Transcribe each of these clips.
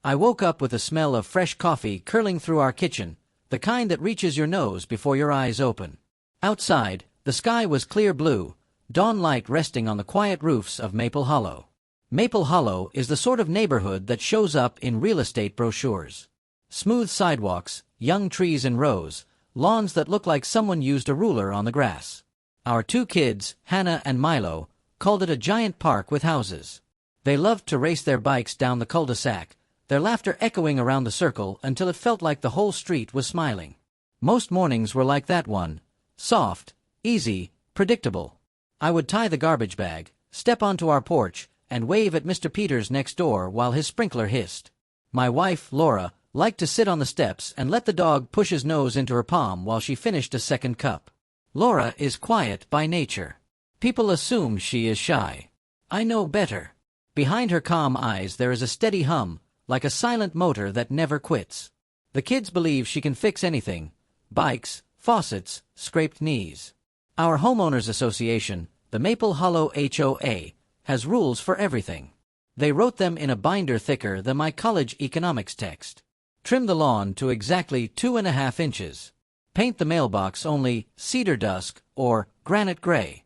I woke up with the smell of fresh coffee curling through our kitchen, the kind that reaches your nose before your eyes open. Outside, the sky was clear blue, dawn light resting on the quiet roofs of Maple Hollow. Maple Hollow is the sort of neighborhood that shows up in real estate brochures. Smooth sidewalks, young trees in rows, lawns that look like someone used a ruler on the grass. Our two kids, Hannah and Milo, called it a giant park with houses. They loved to race their bikes down the cul-de-sac, their laughter echoing around the circle until it felt like the whole street was smiling. Most mornings were like that one, soft, easy, predictable. I would tie the garbage bag, step onto our porch, and wave at Mr. Peters next door while his sprinkler hissed. My wife, Laura, liked to sit on the steps and let the dog push his nose into her palm while she finished a second cup. Laura is quiet by nature. People assume she is shy. I know better. Behind her calm eyes there is a steady hum, like a silent motor that never quits. The kids believe she can fix anything: bikes, faucets, scraped knees. Our homeowners association, the Maple Hollow HOA, has rules for everything. They wrote them in a binder thicker than my college economics text. Trim the lawn to exactly 2.5 inches. Paint the mailbox only cedar dusk or granite gray.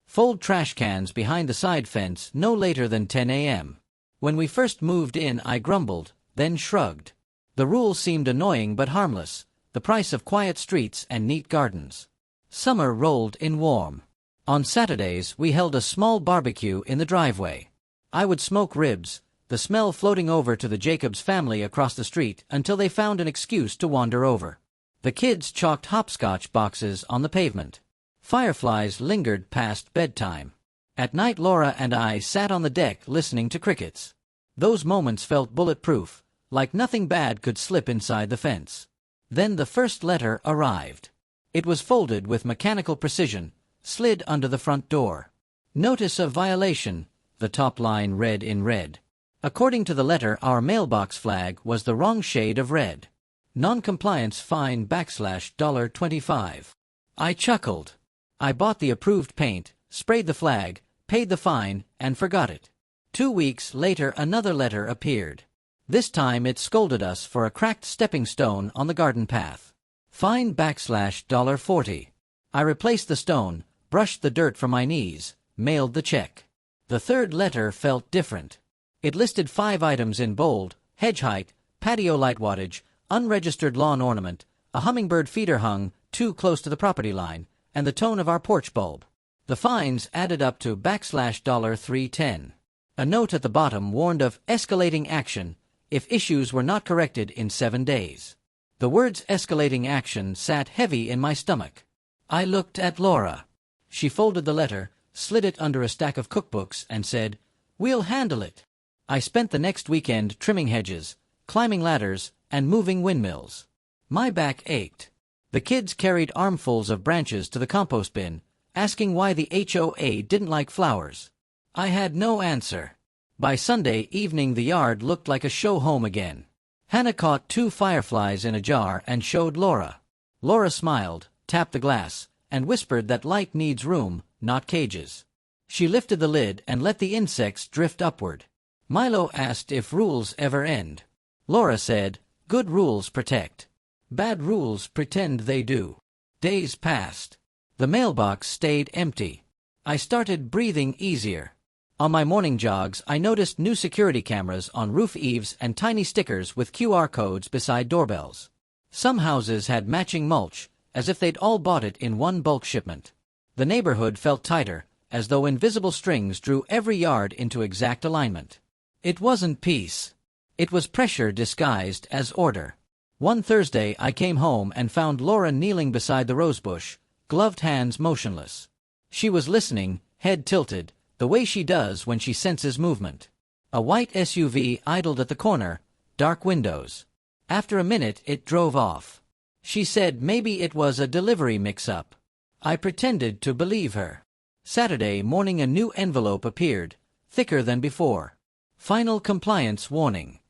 Fold trash cans behind the side fence no later than 10 a.m. When we first moved in, I grumbled, then shrugged. The rules seemed annoying but harmless, the price of quiet streets and neat gardens. Summer rolled in warm. On Saturdays, we held a small barbecue in the driveway. I would smoke ribs, the smell floating over to the Jacobs family across the street until they found an excuse to wander over. The kids chalked hopscotch boxes on the pavement. Fireflies lingered past bedtime. At night, Laura and I sat on the deck listening to crickets. Those moments felt bulletproof, like nothing bad could slip inside the fence. Then the first letter arrived. It was folded with mechanical precision, slid under the front door. Notice of violation, the top line read in red. According to the letter, our mailbox flag was the wrong shade of red. Non-compliance fine $25. I chuckled. I bought the approved paint, sprayed the flag, paid the fine, and forgot it. 2 weeks later another letter appeared. This time it scolded us for a cracked stepping stone on the garden path. Fine $40. I replaced the stone, brushed the dirt from my knees, mailed the check. The third letter felt different. It listed 5 items in bold: hedge height, patio light wattage, unregistered lawn ornament, a hummingbird feeder hung too close to the property line, and the tone of our porch bulb. The fines added up to $310. A note at the bottom warned of escalating action if issues were not corrected in 7 days. The words escalating action sat heavy in my stomach. I looked at Laura. She folded the letter, slid it under a stack of cookbooks, and said, "We'll handle it." I spent the next weekend trimming hedges, climbing ladders, and moving windmills. My back ached. The kids carried armfuls of branches to the compost bin, asking why the HOA didn't like flowers. I had no answer. By Sunday evening the yard looked like a show home again. Hannah caught 2 fireflies in a jar and showed Laura. Laura smiled, tapped the glass, and whispered that light needs room, not cages. She lifted the lid and let the insects drift upward. Milo asked if rules ever end. Laura said, "Good rules protect. Bad rules pretend they do." Days passed. The mailbox stayed empty. I started breathing easier. On my morning jogs, I noticed new security cameras on roof eaves and tiny stickers with QR codes beside doorbells. Some houses had matching mulch, as if they'd all bought it in one bulk shipment. The neighborhood felt tighter, as though invisible strings drew every yard into exact alignment. It wasn't peace. It was pressure disguised as order. One Thursday I came home and found Laura kneeling beside the rosebush, gloved hands motionless. She was listening, head tilted, the way she does when she senses movement. A white SUV idled at the corner, dark windows. After a minute it drove off. She said maybe it was a delivery mix-up. I pretended to believe her. Saturday morning a new envelope appeared, thicker than before. Final compliance warning.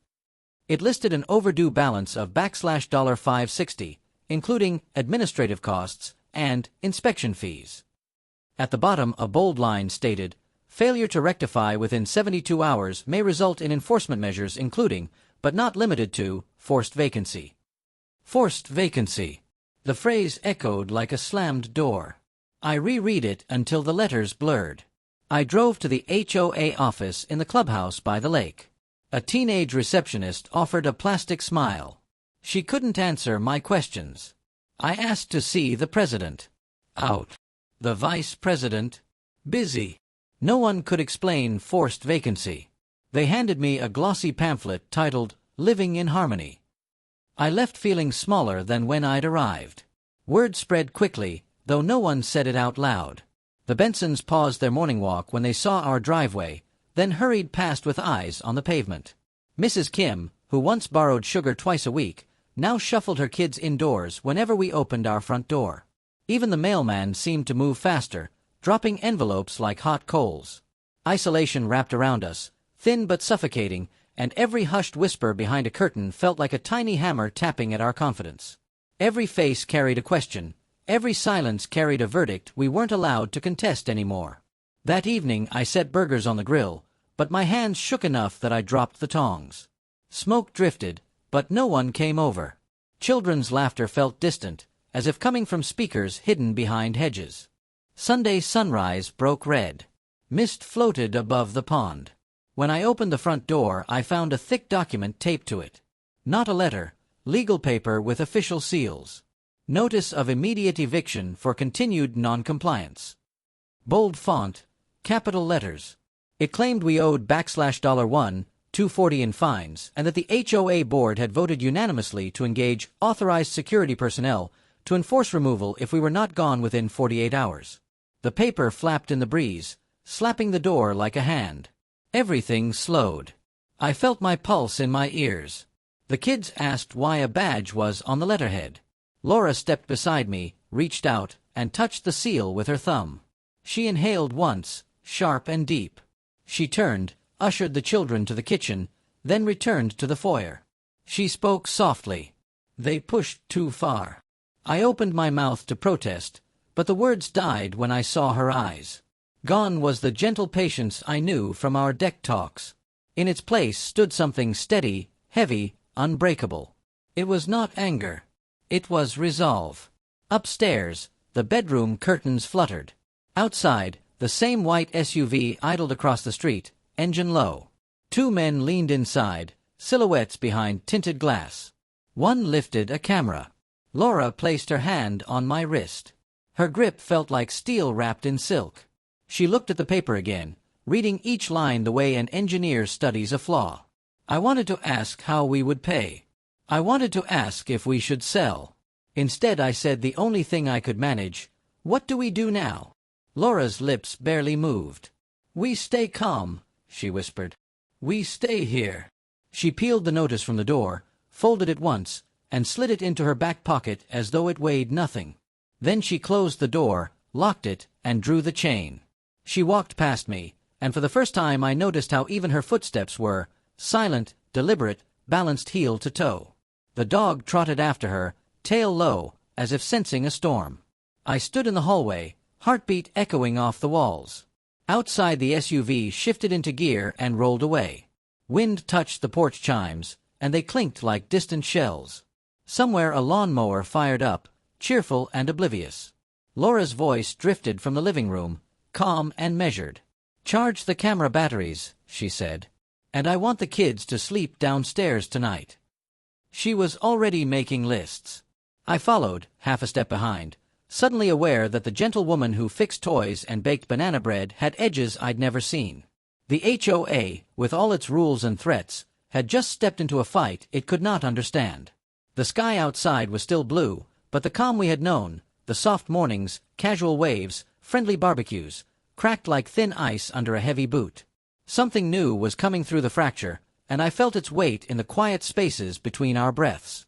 It listed an overdue balance of $560, including administrative costs and inspection fees. At the bottom a bold line stated, "Failure to rectify within 72 hours may result in enforcement measures including but not limited to, forced vacancy. Forced vacancy. The phrase echoed like a slammed door. I reread it until the letters blurred. I drove to the HOA office in the clubhouse by the lake. A teenage receptionist offered a plastic smile. She couldn't answer my questions. I asked to see the president. Out. The vice president. Busy. No one could explain forced vacancy. They handed me a glossy pamphlet titled Living in Harmony. I left feeling smaller than when I'd arrived. Word spread quickly, though no one said it out loud. The Bensons paused their morning walk when they saw our driveway, then hurried past with eyes on the pavement. Mrs. Kim, who once borrowed sugar twice a week, now shuffled her kids indoors whenever we opened our front door. Even the mailman seemed to move faster, dropping envelopes like hot coals. Isolation wrapped around us, thin but suffocating, and every hushed whisper behind a curtain felt like a tiny hammer tapping at our confidence. Every face carried a question. Every silence carried a verdict we weren't allowed to contest anymore. That evening I set burgers on the grill, but my hands shook enough that I dropped the tongs. Smoke drifted, but no one came over. Children's laughter felt distant, as if coming from speakers hidden behind hedges. Sunday sunrise broke red. Mist floated above the pond. When I opened the front door, I found a thick document taped to it. Not a letter, legal paper with official seals. Notice of immediate eviction for continued non-compliance. Bold font, capital letters. It claimed we owed $1, $240 in fines, and that the HOA board had voted unanimously to engage authorized security personnel to enforce removal if we were not gone within 48 hours. The paper flapped in the breeze, slapping the door like a hand. Everything slowed. I felt my pulse in my ears. The kids asked why a badge was on the letterhead. Laura stepped beside me, reached out, and touched the seal with her thumb. She inhaled once, sharp and deep. She turned, ushered the children to the kitchen, then returned to the foyer. She spoke softly. They pushed too far. I opened my mouth to protest, but the words died when I saw her eyes. Gone was the gentle patience I knew from our deck talks. In its place stood something steady, heavy, unbreakable. It was not anger. It was resolve. Upstairs, the bedroom curtains fluttered. Outside, the same white SUV idled across the street, engine low. Two men leaned inside, silhouettes behind tinted glass. One lifted a camera. Laura placed her hand on my wrist. Her grip felt like steel wrapped in silk. She looked at the paper again, reading each line the way an engineer studies a flaw. I wanted to ask how we would pay. I wanted to ask if we should sell. Instead I said the only thing I could manage, "What do we do now?" Laura's lips barely moved. "We stay calm," she whispered. "We stay here." She peeled the notice from the door, folded it once, and slid it into her back pocket as though it weighed nothing. Then she closed the door, locked it, and drew the chain. She walked past me, and for the first time I noticed how even her footsteps were, silent, deliberate, balanced heel to toe. The dog trotted after her, tail low, as if sensing a storm. I stood in the hallway, heartbeat echoing off the walls. Outside, the SUV shifted into gear and rolled away. Wind touched the porch chimes, and they clinked like distant shells. Somewhere a lawnmower fired up, cheerful and oblivious. Laura's voice drifted from the living room, calm and measured. "Charge the camera batteries," she said. "And I want the kids to sleep downstairs tonight." She was already making lists. I followed, half a step behind, suddenly aware that the gentle woman who fixed toys and baked banana bread had edges I'd never seen. The HOA, with all its rules and threats, had just stepped into a fight it could not understand. The sky outside was still blue, but the calm we had known, the soft mornings, casual waves, friendly barbecues, cracked like thin ice under a heavy boot. Something new was coming through the fracture, and I felt its weight in the quiet spaces between our breaths.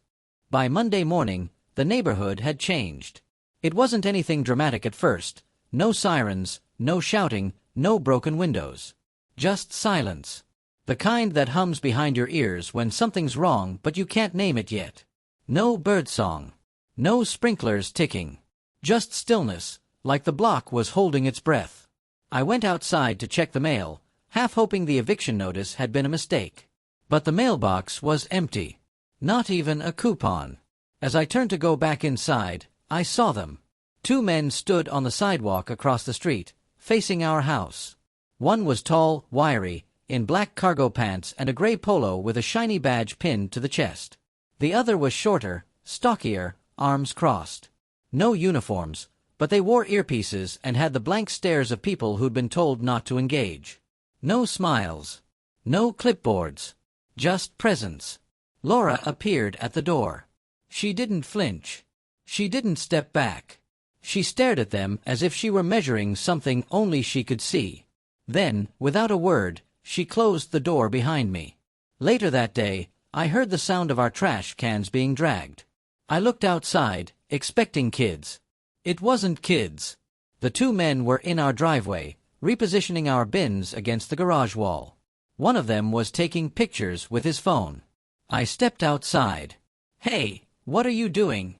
By Monday morning, the neighborhood had changed. It wasn't anything dramatic at first. No sirens, no shouting, no broken windows. Just silence. The kind that hums behind your ears when something's wrong but you can't name it yet. No birdsong. No sprinklers ticking. Just stillness, like the block was holding its breath. I went outside to check the mail, half hoping the eviction notice had been a mistake. But the mailbox was empty. Not even a coupon. As I turned to go back inside, I saw them. 2 men stood on the sidewalk across the street, facing our house. One was tall, wiry, in black cargo pants and a gray polo with a shiny badge pinned to the chest. The other was shorter, stockier, arms crossed. No uniforms, but they wore earpieces and had the blank stares of people who'd been told not to engage. No smiles. No clipboards. Just presence. Laura appeared at the door. She didn't flinch. She didn't step back. She stared at them as if she were measuring something only she could see. Then, without a word, she closed the door behind me. Later that day, I heard the sound of our trash cans being dragged. I looked outside, expecting kids. It wasn't kids. The 2 men were in our driveway, repositioning our bins against the garage wall. One of them was taking pictures with his phone. I stepped outside. "Hey, what are you doing?"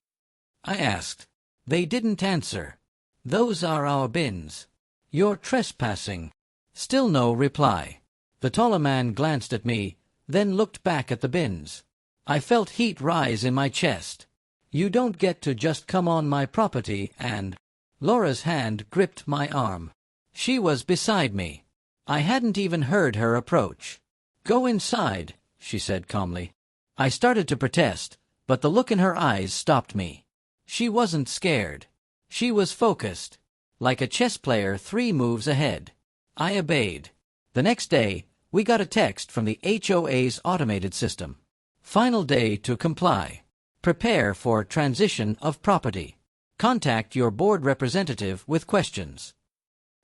I asked. They didn't answer. "Those are our bins. You're trespassing." Still no reply. The taller man glanced at me, then looked back at the bins. I felt heat rise in my chest. "You don't get to just come on my property and—" Laura's hand gripped my arm. She was beside me. I hadn't even heard her approach. "Go inside," she said calmly. I started to protest, but the look in her eyes stopped me. She wasn't scared. She was focused, like a chess player 3 moves ahead. I obeyed. The next day, we got a text from the HOA's automated system. "Final day to comply. Prepare for transition of property. Contact your board representative with questions."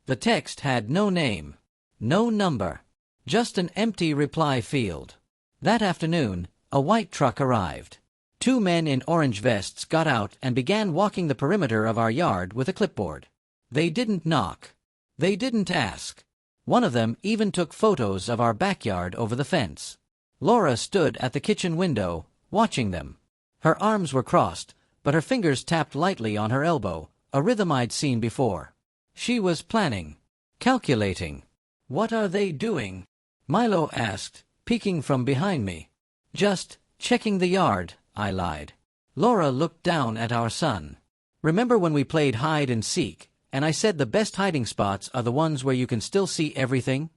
The text had no name, no number, just an empty reply field. That afternoon, a white truck arrived. 2 men in orange vests got out and began walking the perimeter of our yard with a clipboard. They didn't knock. They didn't ask. One of them even took photos of our backyard over the fence. Laura stood at the kitchen window, watching them. Her arms were crossed, but her fingers tapped lightly on her elbow, a rhythm I'd seen before. She was planning, calculating. "What are they doing?" Milo asked, peeking from behind me. "Just checking the yard," I lied. Laura looked down at our son. "Remember when we played hide and seek, and I said the best hiding spots are the ones where you can still see everything?"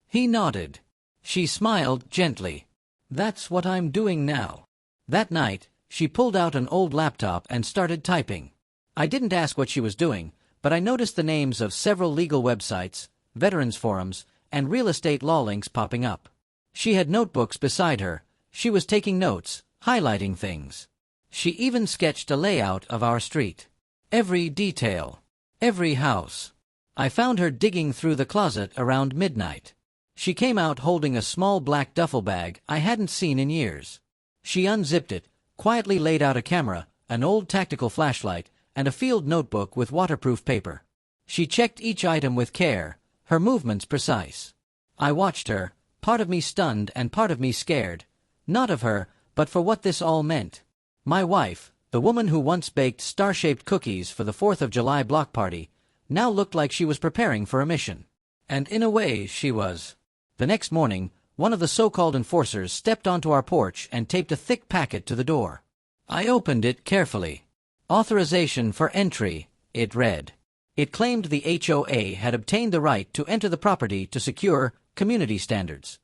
He nodded. She smiled gently. "That's what I'm doing now." That night, she pulled out an old laptop and started typing. I didn't ask what she was doing, but I noticed the names of several legal websites, veterans forums, and real estate law links popping up. She had notebooks beside her. She was taking notes, highlighting things. She even sketched a layout of our street. Every detail. Every house. I found her digging through the closet around midnight. She came out holding a small black duffel bag I hadn't seen in years. She unzipped it, quietly laid out a camera, an old tactical flashlight, and a field notebook with waterproof paper. She checked each item with care, her movements precise. I watched her, part of me stunned and part of me scared. Not of her, but for what this all meant. My wife, the woman who once baked star-shaped cookies for the 4th of July block party, now looked like she was preparing for a mission. And in a way, she was. The next morning, one of the so-called enforcers stepped onto our porch and taped a thick packet to the door. I opened it carefully. "Authorization for entry," it read. It claimed the HOA had obtained the right to enter the property to secure community standards.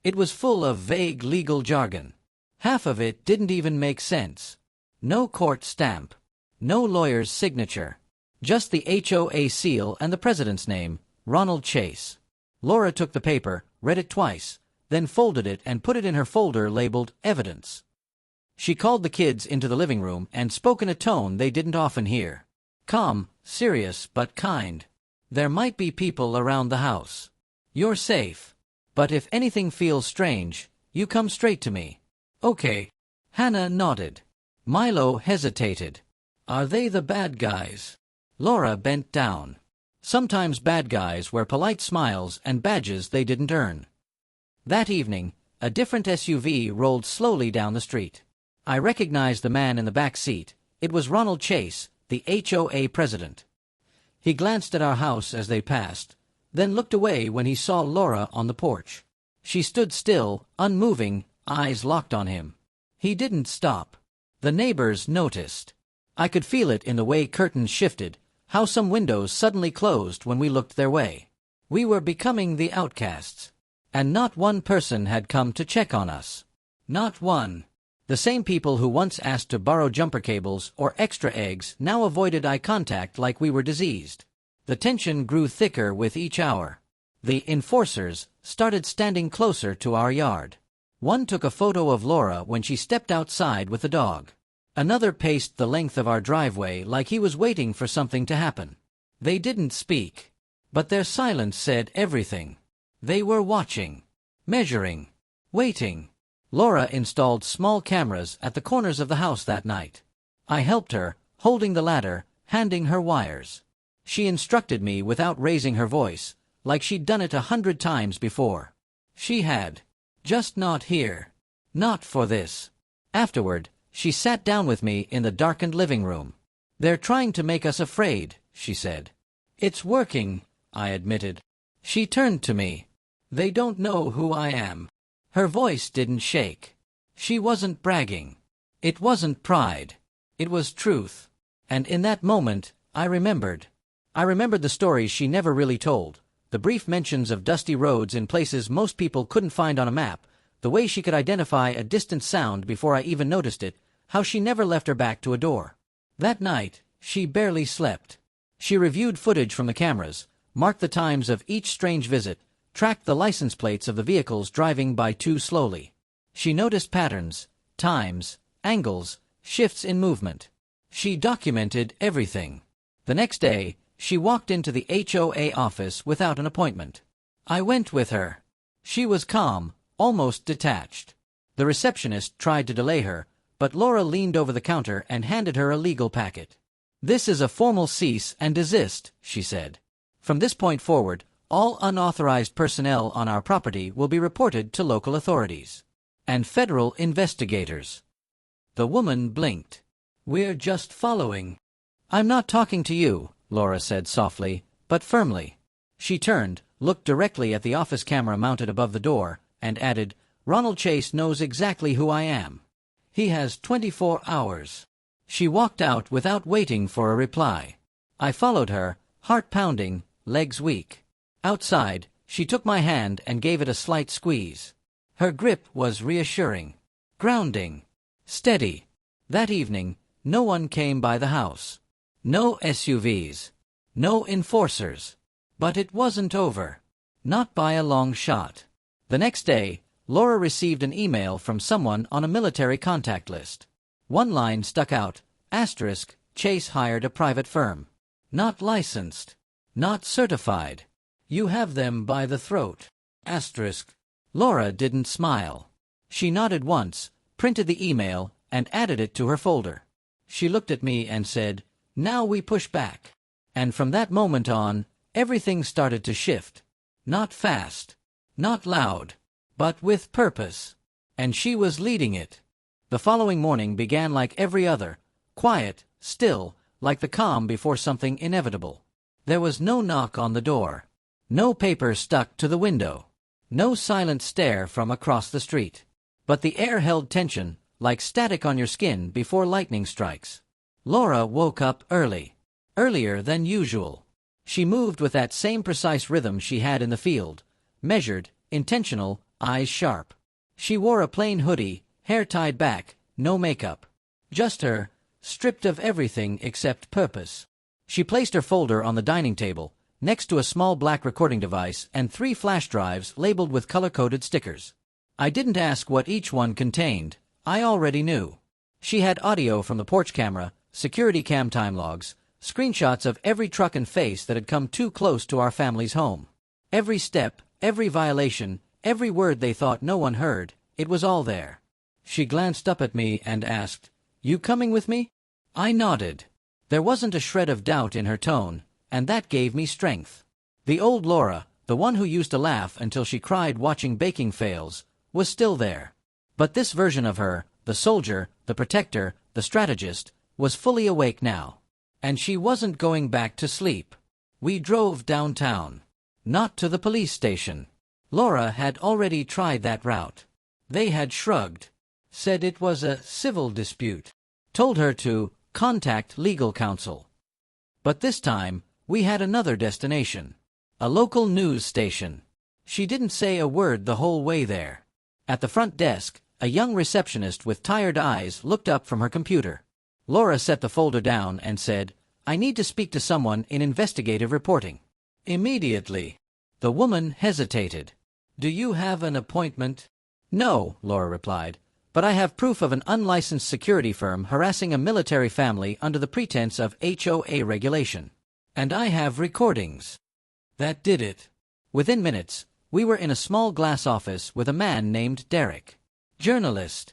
It was full of vague legal jargon. Half of it didn't even make sense. No court stamp. No lawyer's signature. Just the HOA seal and the president's name, Ronald Chase. Laura took the paper, read it twice, then folded it and put it in her folder labeled Evidence. She called the kids into the living room and spoke in a tone they didn't often hear. Calm, serious, but kind. "There might be people around the house. You're safe. But if anything feels strange, you come straight to me." "Okay." Hannah nodded. Milo hesitated. "Are they the bad guys?" Laura bent down. Sometimes bad guys wear polite smiles and badges they didn't earn. That evening, a different SUV rolled slowly down the street. I recognized the man in the back seat. It was Ronald Chase, the HOA president. He glanced at our house as they passed, then looked away when he saw Laura on the porch. She stood still, unmoving, eyes locked on him. He didn't stop. The neighbors noticed. I could feel it in the way curtains shifted, how some windows suddenly closed when we looked their way. We were becoming the outcasts. And not one person had come to check on us. Not one. The same people who once asked to borrow jumper cables or extra eggs now avoided eye contact like we were diseased. The tension grew thicker with each hour. The enforcers started standing closer to our yard. One took a photo of Laura when she stepped outside with the dog. Another paced the length of our driveway like he was waiting for something to happen. They didn't speak. But their silence said everything. They were watching, measuring, waiting. Laura installed small cameras at the corners of the house that night. I helped her, holding the ladder, handing her wires. She instructed me without raising her voice, like she'd done it 100 times before. She had. Just not here. Not for this. Afterward, she sat down with me in the darkened living room. "They're trying to make us afraid," she said. "It's working," I admitted. She turned to me. "They don't know who I am." Her voice didn't shake. She wasn't bragging. It wasn't pride. It was truth. And in that moment, I remembered. I remembered the stories she never really told, the brief mentions of dusty roads in places most people couldn't find on a map, the way she could identify a distant sound before I even noticed it, how she never left her back to a door. That night, she barely slept. She reviewed footage from the cameras, marked the times of each strange visit, tracked the license plates of the vehicles driving by too slowly. She noticed patterns, times, angles, shifts in movement. She documented everything. The next day, she walked into the HOA office without an appointment. I went with her. She was calm, almost detached. The receptionist tried to delay her, but Laura leaned over the counter and handed her a legal packet. "This is a formal cease and desist," she said. "From this point forward, all unauthorized personnel on our property will be reported to local authorities and federal investigators." The woman blinked. "We're just following." "I'm not talking to you," Laura said softly, but firmly. She turned, looked directly at the office camera mounted above the door, and added, "Ronald Chase knows exactly who I am. He has 24 hours. She walked out without waiting for a reply. I followed her, heart pounding, legs weak. Outside, she took my hand and gave it a slight squeeze. Her grip was reassuring, grounding, steady. That evening, no one came by the house. No SUVs. No enforcers. But it wasn't over. Not by a long shot. The next day, Laura received an email from someone on a military contact list. One line stuck out, asterisk, Chase hired a private firm. Not licensed. Not certified. You have them by the throat. Asterisk. Laura didn't smile. She nodded once, printed the email, and added it to her folder. She looked at me and said, "Now we push back." And from that moment on, everything started to shift. Not fast. Not loud. But with purpose. And she was leading it. The following morning began like every other, quiet, still, like the calm before something inevitable. There was no knock on the door. No paper stuck to the window. No silent stare from across the street. But the air held tension, like static on your skin before lightning strikes. Laura woke up early. Earlier than usual. She moved with that same precise rhythm she had in the field. Measured, intentional, eyes sharp. She wore a plain hoodie, hair tied back, no makeup. Just her, stripped of everything except purpose. She placed her folder on the dining table, next to a small black recording device and 3 flash drives labeled with color-coded stickers. I didn't ask what each one contained. I already knew. She had audio from the porch camera, security cam time logs, screenshots of every truck and face that had come too close to our family's home. Every step, every violation, every word they thought no one heard, it was all there. She glanced up at me and asked, "You coming with me?" I nodded. There wasn't a shred of doubt in her tone, and that gave me strength. The old Laura, the one who used to laugh until she cried watching baking fails, was still there. But this version of her, the soldier, the protector, the strategist, was fully awake now. And she wasn't going back to sleep. We drove downtown. Not to the police station. Laura had already tried that route. They had shrugged, said it was a civil dispute, told her to contact legal counsel. But this time, we had another destination. A local news station. She didn't say a word the whole way there. At the front desk, a young receptionist with tired eyes looked up from her computer. Laura set the folder down and said, "I need to speak to someone in investigative reporting." Immediately. The woman hesitated. "Do you have an appointment?" "No," Laura replied, "but I have proof of an unlicensed security firm harassing a military family under the pretense of HOA regulation. And I have recordings." That did it. Within minutes, we were in a small glass office with a man named Derek. Journalist.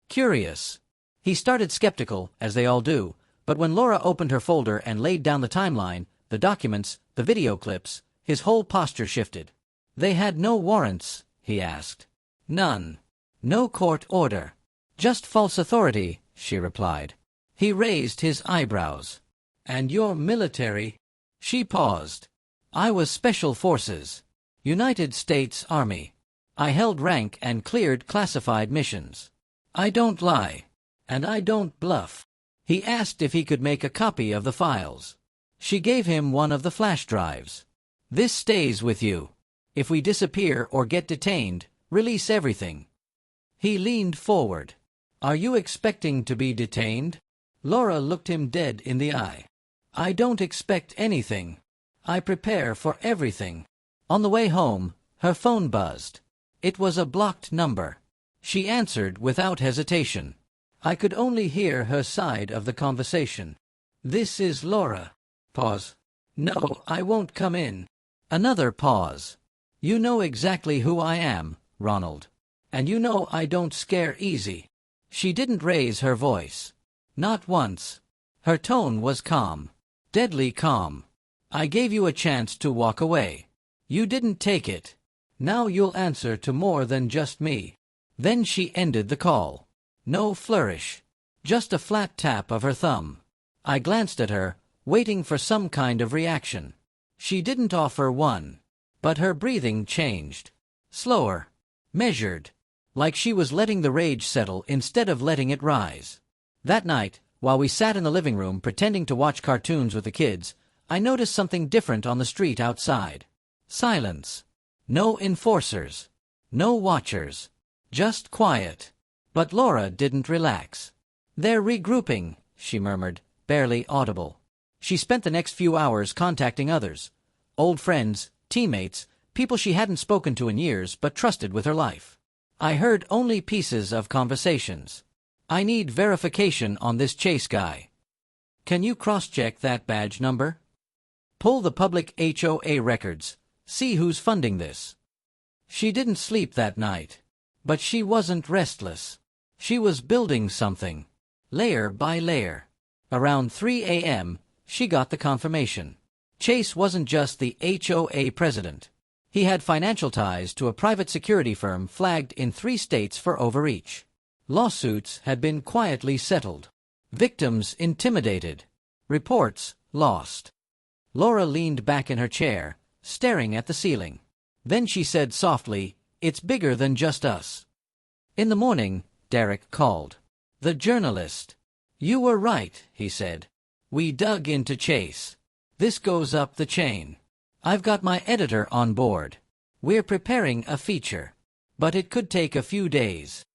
Curious. He started skeptical, as they all do, but when Laura opened her folder and laid down the timeline, the documents, the video clips, his whole posture shifted. "They had no warrants?" he asked. "None. No court order. Just false authority," she replied. He raised his eyebrows. "And you're military?" She paused. "I was Special Forces. United States Army. I held rank and cleared classified missions. I don't lie. And I don't bluff." He asked if he could make a copy of the files. She gave him one of the flash drives. "This stays with you. If we disappear or get detained, release everything." He leaned forward. "Are you expecting to be detained?" Laura looked him dead in the eye. "I don't expect anything. I prepare for everything." On the way home, her phone buzzed. It was a blocked number. She answered without hesitation. I could only hear her side of the conversation. "This is Laura." Pause. "No, I won't come in." Another pause. "You know exactly who I am, Ronald. And you know I don't scare easy." She didn't raise her voice. Not once. Her tone was calm. Deadly calm. "I gave you a chance to walk away. You didn't take it. Now you'll answer to more than just me." Then she ended the call. No flourish. Just a flat tap of her thumb. I glanced at her, waiting for some kind of reaction. She didn't offer one. But her breathing changed. Slower. Measured. Like she was letting the rage settle instead of letting it rise. That night, while we sat in the living room pretending to watch cartoons with the kids, I noticed something different on the street outside. Silence. No enforcers. No watchers. Just quiet. But Laura didn't relax. "They're regrouping," she murmured, barely audible. She spent the next few hours contacting others. Old friends, teammates, people she hadn't spoken to in years but trusted with her life. I heard only pieces of conversations. "I need verification on this Chase guy. Can you cross-check that badge number? Pull the public HOA records. See who's funding this." She didn't sleep that night. But she wasn't restless. She was building something. Layer by layer. Around 3 a.m., she got the confirmation. Chase wasn't just the HOA president. He had financial ties to a private security firm flagged in 3 states for overreach. Lawsuits had been quietly settled. Victims intimidated. Reports lost. Laura leaned back in her chair, staring at the ceiling. Then she said softly, "It's bigger than just us." In the morning, Derek called. "The journalist." "You were right," he said. "We dug into Chase. This goes up the chain. I've got my editor on board. We're preparing a feature. But it could take a few days."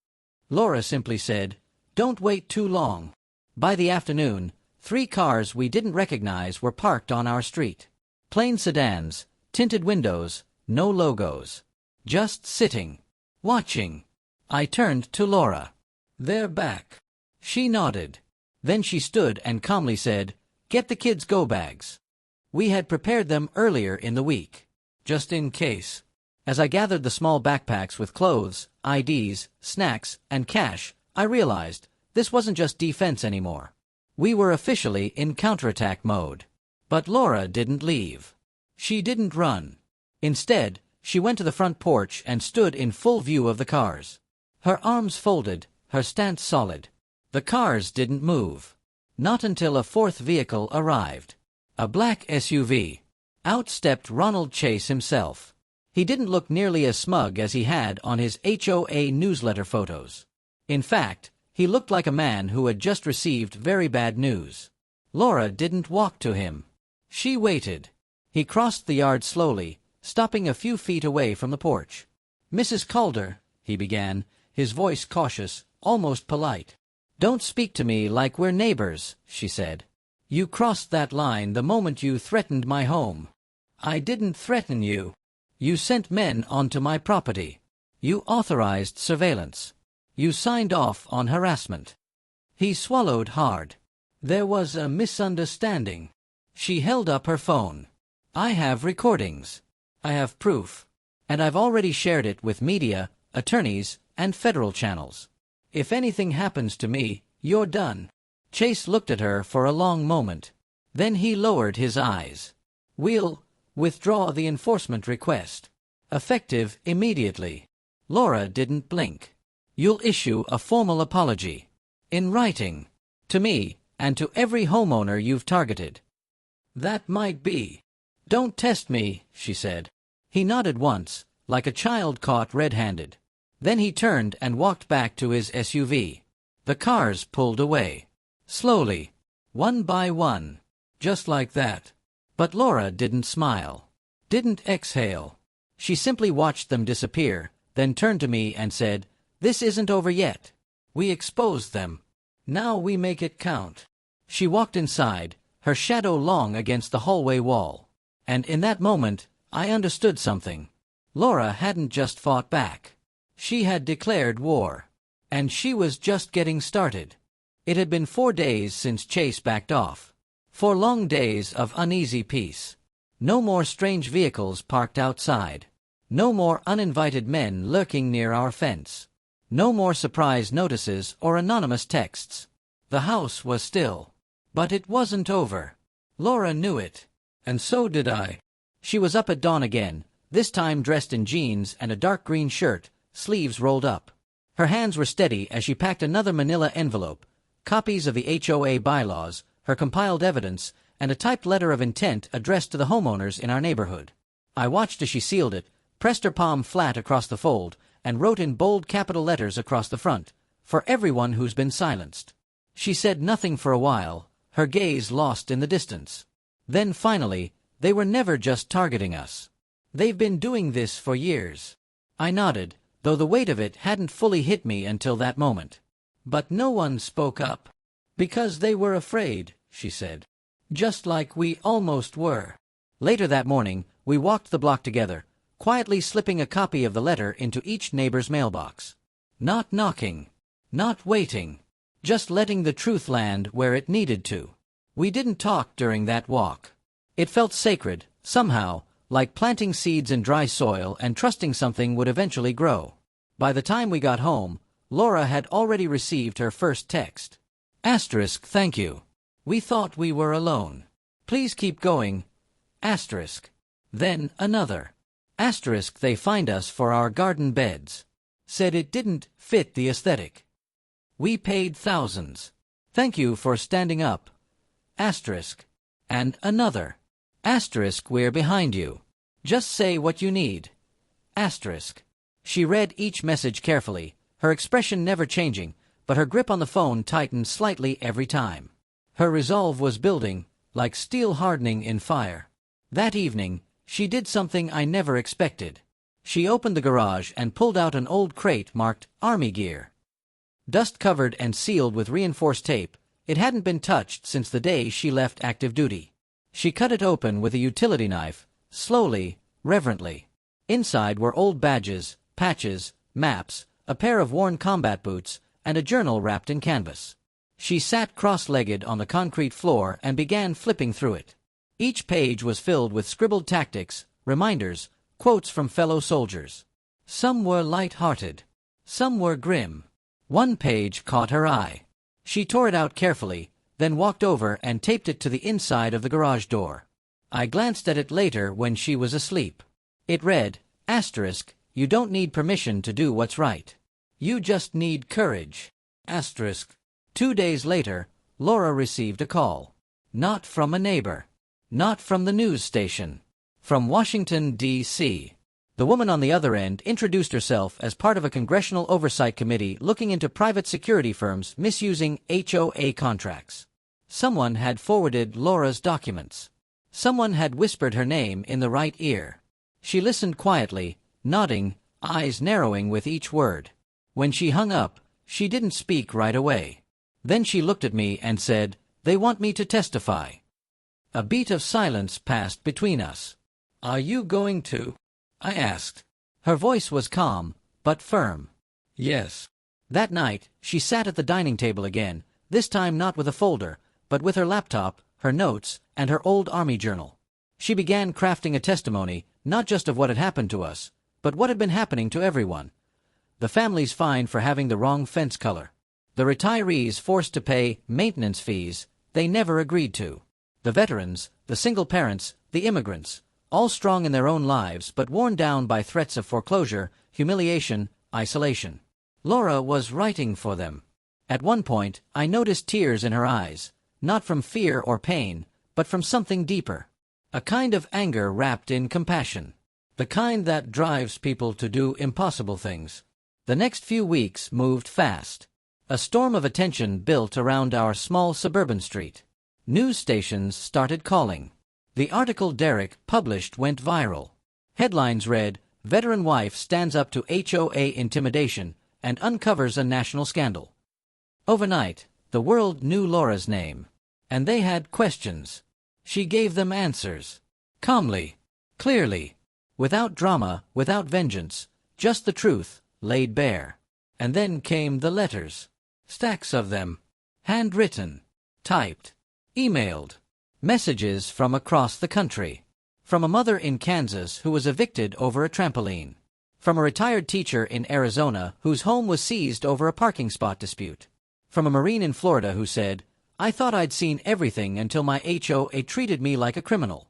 Laura simply said, "Don't wait too long." By the afternoon, 3 cars we didn't recognize were parked on our street. Plain sedans, tinted windows, no logos. Just sitting. Watching. I turned to Laura. "They're back." She nodded. Then she stood and calmly said, "Get the kids' go-bags." We had prepared them earlier in the week. Just in case. As I gathered the small backpacks with clothes, IDs, snacks, and cash, I realized this wasn't just defense anymore. We were officially in counterattack mode. But Laura didn't leave. She didn't run. Instead, she went to the front porch and stood in full view of the cars. Her arms folded, her stance solid. The cars didn't move. Not until a 4th vehicle arrived. A black SUV. Out stepped Ronald Chase himself. He didn't look nearly as smug as he had on his HOA newsletter photos. In fact, he looked like a man who had just received very bad news. Laura didn't walk to him. She waited. He crossed the yard slowly, stopping a few feet away from the porch. "Mrs. Calder," he began, his voice cautious, almost polite. "Don't speak to me like we're neighbors," she said. "You crossed that line the moment you threatened my home." "I didn't threaten you. You sent men onto my property. You authorized surveillance. You signed off on harassment." He swallowed hard. "There was a misunderstanding." She held up her phone. "I have recordings. I have proof. And I've already shared it with media, attorneys, and federal channels. If anything happens to me, you're done." Chase looked at her for a long moment. Then he lowered his eyes. "We'll withdraw the enforcement request. Effective immediately." Laura didn't blink. "You'll issue a formal apology. In writing. To me, and to every homeowner you've targeted." "That might be. Don't test me," she said. He nodded once, like a child caught red-handed. Then he turned and walked back to his SUV. The cars pulled away. Slowly. One by one. Just like that. But Laura didn't smile. Didn't exhale. She simply watched them disappear, then turned to me and said, "This isn't over yet. We exposed them. Now we make it count." She walked inside, her shadow long against the hallway wall. And in that moment, I understood something. Laura hadn't just fought back. She had declared war. And she was just getting started. It had been 4 days since Chase backed off. 4 long days of uneasy peace. No more strange vehicles parked outside. No more uninvited men lurking near our fence. No more surprise notices or anonymous texts. The house was still. But it wasn't over. Laura knew it. And so did I. She was up at dawn again, this time dressed in jeans and a dark green shirt, sleeves rolled up. Her hands were steady as she packed another manila envelope, copies of the HOA bylaws, her compiled evidence, and a typed letter of intent addressed to the homeowners in our neighborhood. I watched as she sealed it, pressed her palm flat across the fold, and wrote in bold capital letters across the front, "For everyone who's been silenced." She said nothing for a while, her gaze lost in the distance. Then finally, "They were never just targeting us. They've been doing this for years." I nodded, though the weight of it hadn't fully hit me until that moment. "But no one spoke up." "Because they were afraid," she said. "Just like we almost were." Later that morning, we walked the block together, quietly slipping a copy of the letter into each neighbor's mailbox. Not knocking. Not waiting. Just letting the truth land where it needed to. We didn't talk during that walk. It felt sacred, somehow, like planting seeds in dry soil and trusting something would eventually grow. By the time we got home, Laura had already received her first text. Asterisk, "Thank you. We thought we were alone. Please keep going." Asterisk. Then another. Asterisk, "They fined us for our garden beds. Said it didn't fit the aesthetic. We paid thousands. Thank you for standing up." Asterisk. And another. Asterisk, "We're behind you. Just say what you need." Asterisk. She read each message carefully, her expression never changing, but her grip on the phone tightened slightly every time. Her resolve was building, like steel hardening in fire. That evening, she did something I never expected. She opened the garage and pulled out an old crate marked Army Gear. Dust-covered and sealed with reinforced tape, it hadn't been touched since the day she left active duty. She cut it open with a utility knife, slowly, reverently. Inside were old badges, patches, maps, a pair of worn combat boots, and a journal wrapped in canvas. She sat cross-legged on the concrete floor and began flipping through it. Each page was filled with scribbled tactics, reminders, quotes from fellow soldiers. Some were light-hearted. Some were grim. One page caught her eye. She tore it out carefully, then walked over and taped it to the inside of the garage door. I glanced at it later when she was asleep. It read, asterisk, "You don't need permission to do what's right. You just need courage." Asterisk. 2 days later, Laura received a call. Not from a neighbor. Not from the news station. From Washington, D.C. The woman on the other end introduced herself as part of a congressional oversight committee looking into private security firms misusing HOA contracts. Someone had forwarded Laura's documents. Someone had whispered her name in the right ear. She listened quietly, nodding, eyes narrowing with each word. When she hung up, she didn't speak right away. Then she looked at me and said, "They want me to testify." A beat of silence passed between us. "Are you going to?" I asked. Her voice was calm, but firm. "Yes." That night, she sat at the dining table again, this time not with a folder, but with her laptop, her notes, and her old army journal. She began crafting a testimony, not just of what had happened to us, but what had been happening to everyone. The family's fine for having the wrong fence color. The retirees forced to pay maintenance fees they never agreed to. The veterans, the single parents, the immigrants, all strong in their own lives but worn down by threats of foreclosure, humiliation, isolation. Laura was writing for them. At one point, I noticed tears in her eyes, not from fear or pain, but from something deeper. A kind of anger wrapped in compassion. The kind that drives people to do impossible things. The next few weeks moved fast. A storm of attention built around our small suburban street. News stations started calling. The article Derek published went viral. Headlines read, "Veteran wife stands up to HOA intimidation and uncovers a national scandal." Overnight, the world knew Laura's name. And they had questions. She gave them answers. Calmly, clearly, without drama, without vengeance, just the truth, laid bare. And then came the letters. Stacks of them. Handwritten. Typed. Emailed. Messages from across the country. From a mother in Kansas who was evicted over a trampoline. From a retired teacher in Arizona whose home was seized over a parking spot dispute. From a Marine in Florida who said, "I thought I'd seen everything until my HOA treated me like a criminal."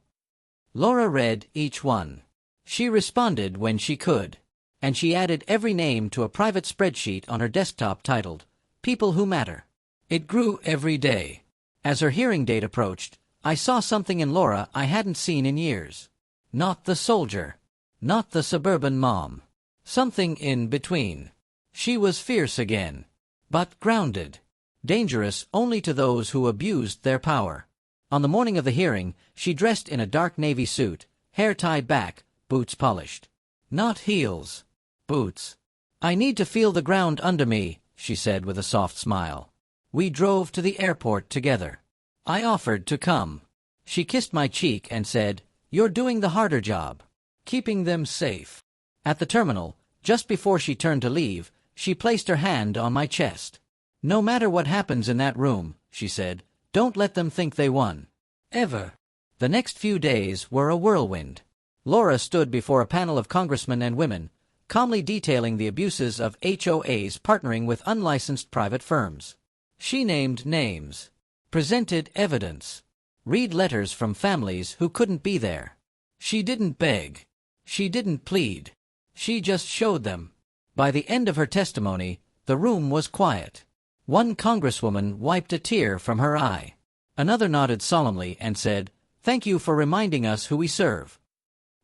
Laura read each one. She responded when she could. And she added every name to a private spreadsheet on her desktop titled, "People Who Matter." It grew every day. As her hearing date approached, I saw something in Laura I hadn't seen in years. Not the soldier. Not the suburban mom. Something in between. She was fierce again. But grounded. Dangerous only to those who abused their power. On the morning of the hearing, she dressed in a dark navy suit, hair tied back, boots polished. Not heels. Boots. "I need to feel the ground under me," she said with a soft smile. We drove to the airport together. I offered to come. She kissed my cheek and said, "You're doing the harder job. Keeping them safe." At the terminal, just before she turned to leave, she placed her hand on my chest. "No matter what happens in that room," she said, "don't let them think they won. Ever." The next few days were a whirlwind. Laura stood before a panel of congressmen and women, calmly detailing the abuses of HOAs partnering with unlicensed private firms. She named names, presented evidence, read letters from families who couldn't be there. She didn't beg. She didn't plead. She just showed them. By the end of her testimony, the room was quiet. One congresswoman wiped a tear from her eye. Another nodded solemnly and said, "Thank you for reminding us who we serve."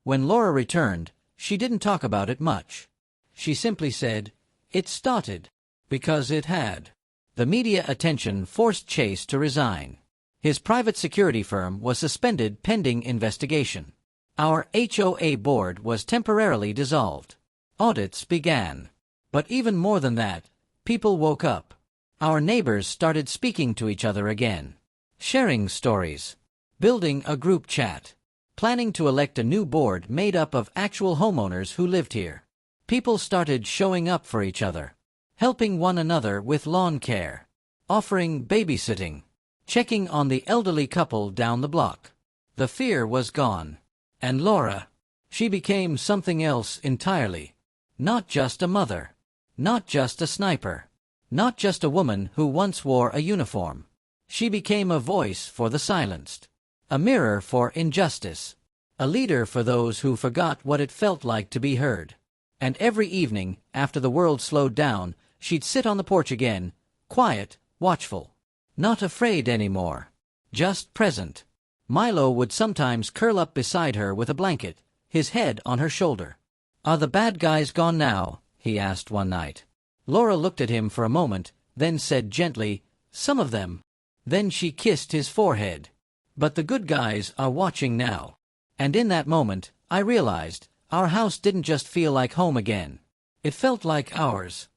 When Laura returned, she didn't talk about it much. She simply said, "It started." Because it had. The media attention forced Chase to resign. His private security firm was suspended pending investigation. Our HOA board was temporarily dissolved. Audits began. But even more than that, people woke up. Our neighbors started speaking to each other again. Sharing stories. Building a group chat. Planning to elect a new board made up of actual homeowners who lived here. People started showing up for each other. Helping one another with lawn care. Offering babysitting. Checking on the elderly couple down the block. The fear was gone. And Laura, she became something else entirely. Not just a mother. Not just a sniper. Not just a woman who once wore a uniform. She became a voice for the silenced. A mirror for injustice. A leader for those who forgot what it felt like to be heard. And every evening, after the world slowed down, she'd sit on the porch again, quiet, watchful. Not afraid anymore. Just present. Milo would sometimes curl up beside her with a blanket, his head on her shoulder. "Are the bad guys gone now?" he asked one night. Laura looked at him for a moment, then said gently, "Some of them." Then she kissed his forehead. "But the good guys are watching now." And in that moment, I realized, our house didn't just feel like home again. It felt like ours.